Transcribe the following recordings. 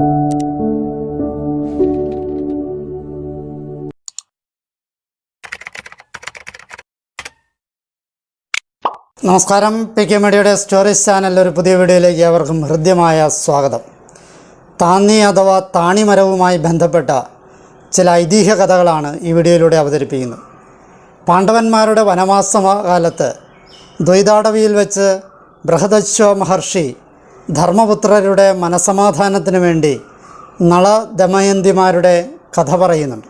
നമസ്കാരം. PK മീഡിയയുടെ stories ചാനലിൽ ഒരു പുതിയ വീഡിയോയിലേക്ക് ഏവർക്കും ഹൃദ്യമായ സ്വാഗതം. താന്നി അഥവാ താണിമരവുമായി ബന്ധപ്പെട്ട ചില ഐതിഹ്യ കഥകളാണ് ഈ വീഡിയോയിലൂടെ അവതരിപ്പിക്കുന്നത്. പാണ്ഡവന്മാരുടെ വനവാസകാലത്ത് ദ്വൈതാടവിയിൽ വെച്ച് ബൃഹദശ്വ മഹർഷി ധർമ്മപുത്രരുടെ മനസമാധാനത്തിന് വേണ്ടി നള ദമയന്തിമാരുടെ കഥ പറയുന്നുണ്ട്.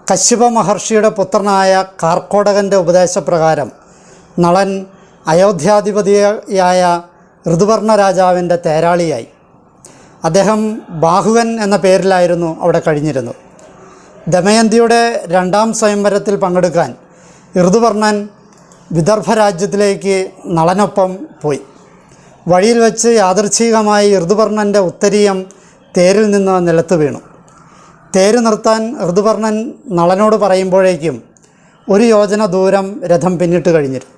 കശ്യപ മഹർഷിയുടെ പുത്രനായ കാർക്കോടകൻ്റെ ഉപദേശപ്രകാരം നളൻ അയോധ്യാധിപതിയായ ഋതുവർണ രാജാവിൻ്റെ തേരാളിയായി. അദ്ദേഹം ബാഹുവൻ എന്ന പേരിലായിരുന്നു അവിടെ കഴിഞ്ഞിരുന്നത്. ദമയന്തിയുടെ രണ്ടാം സ്വയംവരത്തിൽ പങ്കെടുക്കാൻ ഋതുവർണൻ വിദർഭ രാജ്യത്തിലേക്ക് നളനൊപ്പം പോയി. വഴിയിൽ വെച്ച് യാദൃച്ഛികമായി ഋതുവർണൻ്റെ ഉത്തരീയം തേരിൽ നിന്ന് നിലത്ത് വീണു. തേര് നിർത്താൻ ഋതുവർണൻ നളനോട് പറയുമ്പോഴേക്കും 1 യോജന ദൂരം രഥം പിന്നിട്ട് കഴിഞ്ഞിരുന്നു.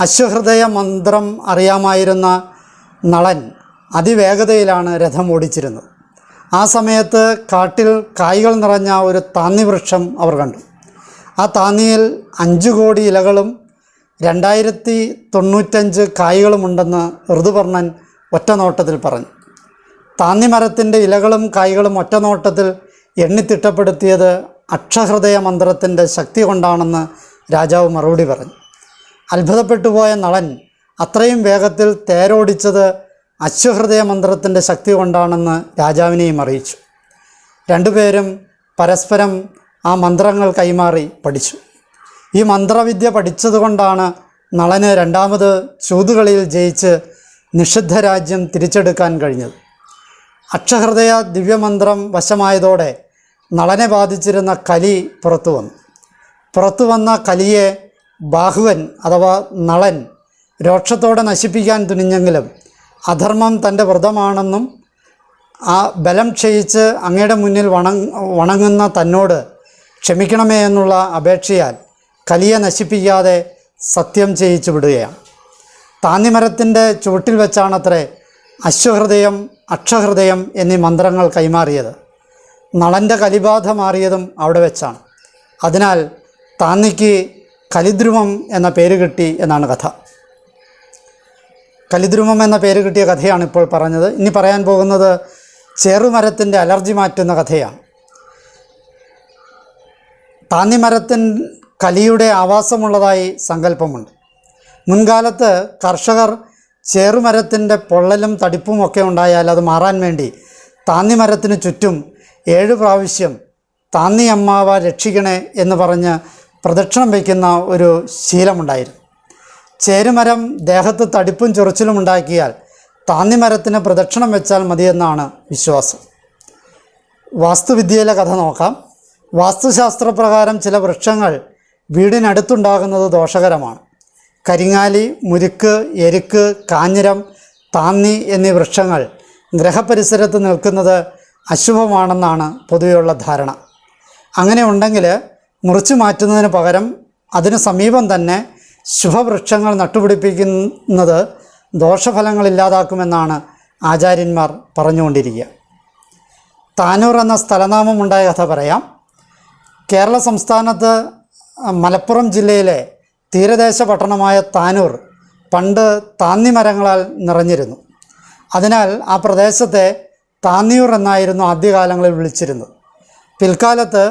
അശ്വഹൃദയ മന്ത്രം അറിയാമായിരുന്ന നളൻ അതിവേഗതയിലാണ് രഥം ഓടിച്ചിരുന്നത്. ആ സമയത്ത് കാട്ടിൽ കായ്കൾ നിറഞ്ഞ ഒരു താന്നി വൃക്ഷം അവർ കണ്ടു. ആ താന്നിയിൽ 5 കോടി ഇലകളും 2095 കായ്കളുമുണ്ടെന്ന് ഋതുവർണൻ ഒറ്റനോട്ടത്തിൽ പറഞ്ഞു. താന്നി മരത്തിൻ്റെ ഇലകളും കായ്കളും ഒറ്റനോട്ടത്തിൽ എണ്ണിത്തിട്ടപ്പെടുത്തിയത് അക്ഷഹൃദയ മന്ത്രത്തിൻ്റെ ശക്തി കൊണ്ടാണെന്ന് രാജാവ് മറുപടി പറഞ്ഞു. അത്ഭുതപ്പെട്ടുപോയ നളൻ അത്രയും വേഗത്തിൽ തേരോടിച്ചത് അശ്വഹൃദയ മന്ത്രത്തിൻ്റെ ശക്തി കൊണ്ടാണെന്ന് രാജാവിനെയും അറിയിച്ചു. രണ്ടുപേരും പരസ്പരം ആ മന്ത്രങ്ങൾ കൈമാറി പഠിച്ചു. ഈ മന്ത്രവിദ്യ പഠിച്ചതുകൊണ്ടാണ് നളന് രണ്ടാമത് ചൂതുകളിയിൽ ജയിച്ച് നിഷിദ്ധ രാജ്യം തിരിച്ചെടുക്കാൻ കഴിഞ്ഞത്. അക്ഷഹൃദയ ദിവ്യമന്ത്രം വശമായതോടെ നളനെ ബാധിച്ചിരുന്ന കലി പുറത്തു വന്ന കലിയെ ബാഹുവൻ അഥവാ നളൻ രോക്ഷത്തോടെ നശിപ്പിക്കാൻ തുനിഞ്ഞെങ്കിലും അധർമ്മം തൻ്റെ വ്രതമാണെന്നും ആ ബലം ക്ഷയിച്ച് അങ്ങയുടെ മുന്നിൽ വണങ്ങുന്ന തന്നോട് ക്ഷമിക്കണമേ എന്നുള്ള അപേക്ഷയാൽ കലിയെ നശിപ്പിക്കാതെ സത്യം ചെയ്യിച്ചു വിടുകയാണ്. താന്നിമരത്തിൻ്റെ ചുവട്ടിൽ വെച്ചാണത്രേ അശ്വഹൃദയം അക്ഷഹൃദയം എന്നീ മന്ത്രങ്ങൾ കൈമാറിയത്. നളൻ്റെ കലിബാധ മാറിയതും അവിടെ വെച്ചാണ്. അതിനാൽ താന്നിക്ക് കലിദ്രുമം എന്ന പേര് കിട്ടി എന്നാണ് കഥ. കലിദ്രുമം എന്ന പേര് കിട്ടിയ കഥയാണ് ഇപ്പോൾ പറഞ്ഞത്. ഇനി പറയാൻ പോകുന്നത് ചേറുമരത്തിൻ്റെ അലർജി മാറ്റുന്ന കഥയാണ്. താന്നിമരത്തിൻ കലിയുടെ ആവാസമുള്ളതായി സങ്കല്പമുണ്ട്. മുൻകാലത്ത് കർഷകർ ചേറുമരത്തിൻ്റെ പൊള്ളലും തടിപ്പുമൊക്കെ ഉണ്ടായാൽ അത് മാറാൻ വേണ്ടി താന്നിമരത്തിന് ചുറ്റും 7 പ്രാവശ്യം താന്നി അമ്മാവ രക്ഷിക്കണേ എന്ന് പറഞ്ഞ് പ്രദക്ഷിണം വയ്ക്കുന്ന ഒരു ശീലമുണ്ടായിരുന്നു. ചേരുമരം ദേഹത്ത് തടിപ്പും ചൊറിച്ചിലും ഉണ്ടാക്കിയാൽ താന്നിമരത്തിന് പ്രദക്ഷിണം വെച്ചാൽ മതിയെന്നാണ് വിശ്വാസം. വാസ്തുവിദ്യയിലെ കഥ നോക്കാം. വാസ്തുശാസ്ത്രപ്രകാരം ചില വൃക്ഷങ്ങൾ വീടിനടുത്തുണ്ടാകുന്നത് ദോഷകരമാണ്. കരിങ്ങാലി, മുരുക്ക്, എരുക്ക്, കാഞ്ഞിരം, താന്നി എന്നീ വൃക്ഷങ്ങൾ ഗ്രഹപരിസരത്ത് നിൽക്കുന്നത് അശുഭമാണെന്നാണ് പൊതുവെയുള്ള ധാരണ. അങ്ങനെ ഉണ്ടെങ്കിൽ മുറിച്ചു മാറ്റുന്നതിന് പകരം അതിന് സമീപം തന്നെ ശുഭവൃക്ഷങ്ങൾ നട്ടുപിടിപ്പിക്കുന്നത് ദോഷഫലങ്ങൾ ഇല്ലാതാക്കുമെന്നാണ് ആചാര്യന്മാർ പറഞ്ഞുകൊണ്ടിരിക്കുക. താനൂർ എന്ന സ്ഥലനാമമുണ്ടായ കഥ പറയാം. കേരള സംസ്ഥാനത്ത് മലപ്പുറം ജില്ലയിലെ തീരദേശ പട്ടണമായ താനൂർ പണ്ട് താന്നി മരങ്ങളാൽ നിറഞ്ഞിരുന്നു. അതിനാൽ ആ പ്രദേശത്തെ താന്നിയൂർ എന്നായിരുന്നു ആദ്യകാലങ്ങളിൽ വിളിച്ചിരുന്നത്. പിൽക്കാലത്ത്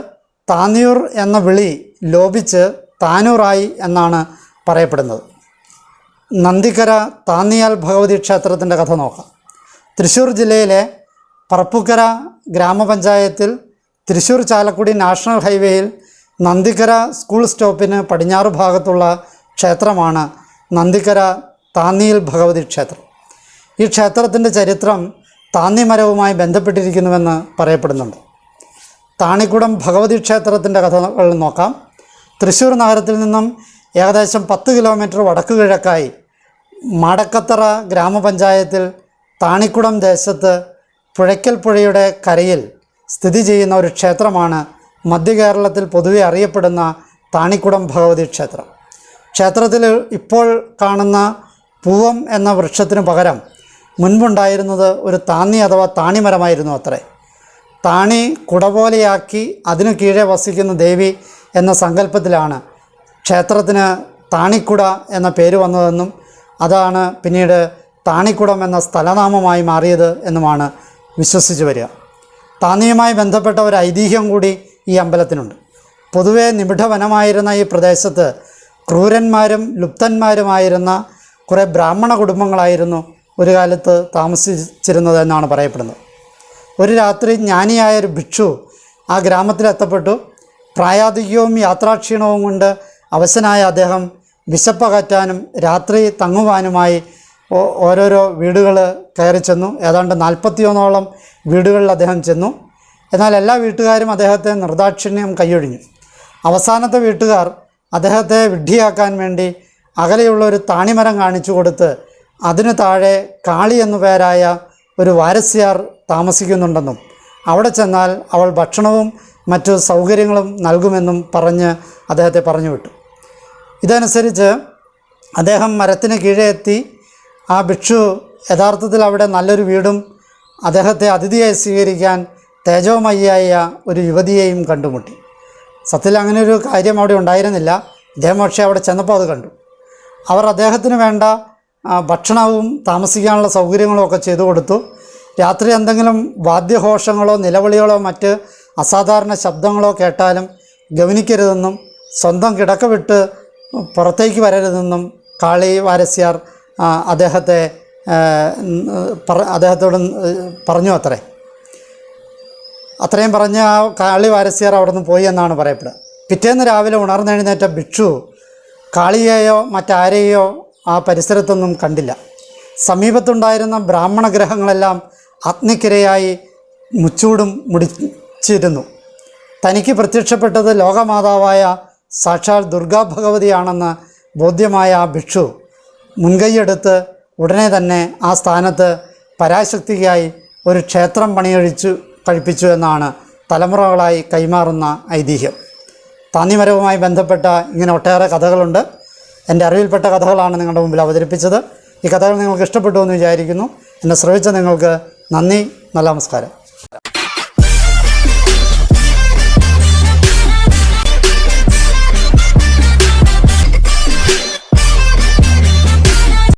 താന്നിയൂർ എന്ന വിളി ലോപിച്ച് താനൂറായി എന്നാണ് പറയപ്പെടുന്നത്. നന്ദിക്കര താന്നിയാൽ ഭഗവതി ക്ഷേത്രത്തിൻ്റെ കഥ നോക്കാം. തൃശ്ശൂർ ജില്ലയിലെ പറപ്പുക്കര ഗ്രാമപഞ്ചായത്തിൽ തൃശ്ശൂർ ചാലക്കുടി നാഷണൽ ഹൈവേയിൽ നന്ദിക്കര സ്കൂൾ സ്റ്റോപ്പിന് പടിഞ്ഞാറ് ഭാഗത്തുള്ള ക്ഷേത്രമാണ് നന്ദിക്കര താന്നിയിൽ ഭഗവതി ക്ഷേത്രം. ഈ ക്ഷേത്രത്തിൻ്റെ ചരിത്രം താന്നിമരവുമായി ബന്ധപ്പെട്ടിരിക്കുന്നുവെന്ന് പറയപ്പെടുന്നുണ്ട്. താണിക്കുടം ഭഗവതി ക്ഷേത്രത്തിൻ്റെ കഥകൾ നോക്കാം. തൃശ്ശൂർ നഗരത്തിൽ നിന്നും ഏകദേശം 10 കിലോമീറ്റർ വടക്ക് കിഴക്കായി മാടക്കത്തറ ഗ്രാമപഞ്ചായത്തിൽ താണിക്കുടം ദേശത്ത് പുഴയ്ക്കൽ പുഴയുടെ കരയിൽ സ്ഥിതി ചെയ്യുന്ന ഒരു ക്ഷേത്രമാണ് മധ്യ കേരളത്തിൽ പൊതുവെ അറിയപ്പെടുന്ന താണിക്കുടം ഭഗവതി ക്ഷേത്രം. ക്ഷേത്രത്തിൽ ഇപ്പോൾ കാണുന്ന പൂവം എന്ന വൃക്ഷത്തിനു പകരം മുൻപുണ്ടായിരുന്നത് ഒരു താന്നി അഥവാ താണിമരമായിരുന്നു അത്രേ. താണി കുട പോലെയാക്കി അതിനു കീഴെ വസിക്കുന്ന ദേവി എന്ന സങ്കല്പത്തിലാണ് ക്ഷേത്രത്തിന് താണിക്കുട എന്ന പേര് വന്നതെന്നും അതാണ് പിന്നീട് താണിക്കുടം എന്ന സ്ഥലനാമമായി മാറിയത് എന്നുമാണ് വിശ്വസിച്ച് വരിക. താന്നിയുമായി ബന്ധപ്പെട്ട ഒരു ഐതിഹ്യം കൂടി ഈ അമ്പലത്തിനുണ്ട്. പൊതുവെ നിബിഡവനമായിരുന്ന ഈ പ്രദേശത്ത് ക്രൂരന്മാരും ലുപ്തന്മാരുമായിരുന്ന കുറേ ബ്രാഹ്മണ കുടുംബങ്ങളായിരുന്നു ഒരു കാലത്ത് താമസിച്ചിരുന്നത് എന്നാണ് പറയപ്പെടുന്നത്. ഒരു രാത്രി ജ്ഞാനിയായൊരു ഭിക്ഷു ആ ഗ്രാമത്തിലെത്തപ്പെട്ടു. പ്രായാധിക്യവും യാത്രാക്ഷീണവും കൊണ്ട് അവശനായ അദ്ദേഹം വിശപ്പകറ്റാനും രാത്രി തങ്ങുവാനുമായി ഓരോരോ വീടുകൾ കയറി ചെന്നു. ഏതാണ്ട് 41ഓളം വീടുകളിൽ അദ്ദേഹം ചെന്നു. എന്നാൽ എല്ലാ വീട്ടുകാരും അദ്ദേഹത്തെ നിർദാക്ഷിണ്യം കൈയൊഴിഞ്ഞു. അവസാനത്തെ വീട്ടുകാർ അദ്ദേഹത്തെ വിഡ്ഢിയാക്കാൻ വേണ്ടി അകലെയുള്ള ഒരു താണിമരം കാണിച്ചു കൊടുത്ത് അതിന് താഴെ കാളി എന്നു പേരായ ഒരു വാരസ്യാർ താമസിക്കുന്നുണ്ടെന്നും അവിടെ ചെന്നാൽ അവൾ ഭക്ഷണവും മറ്റു സൗകര്യങ്ങളും നൽകുമെന്നും പറഞ്ഞ് അദ്ദേഹത്തെ പറഞ്ഞു വിട്ടു. ഇതനുസരിച്ച് അദ്ദേഹം മരത്തിന് കീഴെ എത്തി. ആ ഭിക്ഷു യഥാർത്ഥത്തിൽ അവിടെ നല്ലൊരു വീടും അദ്ദേഹത്തെ അതിഥിയായി സ്വീകരിക്കാൻ തേജോമയിയായ ഒരു യുവതിയെയും കണ്ടുമുട്ടി. സത്യത്തിൽ അങ്ങനെ ഒരു കാര്യം അവിടെ ഉണ്ടായിരുന്നില്ല. ഇദ്ദേഹം പക്ഷേ അവിടെ ചെന്നപ്പോൾ അത് കണ്ടു. അവർ അദ്ദേഹത്തിന് വേണ്ട ഭക്ഷണവും താമസിക്കാനുള്ള സൗകര്യങ്ങളും ഒക്കെ ചെയ്തു കൊടുത്തു. രാത്രി എന്തെങ്കിലും വാദ്യഘോഷങ്ങളോ നിലവിളികളോ മറ്റ് അസാധാരണ ശബ്ദങ്ങളോ കേട്ടാലും ഗവനിക്കരുതെന്നും സ്വന്തം കിടക്ക വിട്ട് പുറത്തേക്ക് വരരുതെന്നും കാളി വാരസ്യാർ അദ്ദേഹത്തോട് പറഞ്ഞു അത്രേ. അത്രയും പറഞ്ഞ് ആ കാളി വാരസ്യാർ അവിടെ നിന്ന് പോയി എന്നാണ് പറയപ്പെടുക. പിറ്റേന്ന് രാവിലെ ഉണർന്നെഴുന്നേറ്റ ഭിക്ഷു കാളിയെയോ മറ്റാരെയോ ആ പരിസരത്തൊന്നും കണ്ടില്ല. സമീപത്തുണ്ടായിരുന്ന ബ്രാഹ്മണ ഗ്രഹങ്ങളെല്ലാം അഗ്നിക്കിരയായി മുച്ചൂടും മുടിച്ചിരുന്നു. തനിക്ക് പ്രത്യക്ഷപ്പെട്ടത് ലോകമാതാവായ സാക്ഷാൽ ദുർഗാ ഭഗവതിയാണെന്ന് ബോധ്യമായ ആ ഭിക്ഷു മുൻകൈയെടുത്ത് ഉടനെ തന്നെ ആ സ്ഥാനത്ത് പരാശക്തിക്കായി ഒരു ക്ഷേത്രം കഴിപ്പിച്ചു എന്നാണ് തലമുറകളായി കൈമാറുന്ന ഐതിഹ്യം. താന്നിമരവുമായി ബന്ധപ്പെട്ട ഇങ്ങനെ ഒട്ടേറെ കഥകളുണ്ട്. എൻ്റെ അറിവിൽപ്പെട്ട കഥകളാണ് നിങ്ങളുടെ മുമ്പിൽ അവതരിപ്പിച്ചത്. ഈ കഥകൾ നിങ്ങൾക്ക് ഇഷ്ടപ്പെട്ടു എന്ന് വിചാരിക്കുന്നു. എന്നെ ശ്രവിച്ച നിങ്ങൾക്ക് നന്ദി. നല്ല നമസ്കാരം.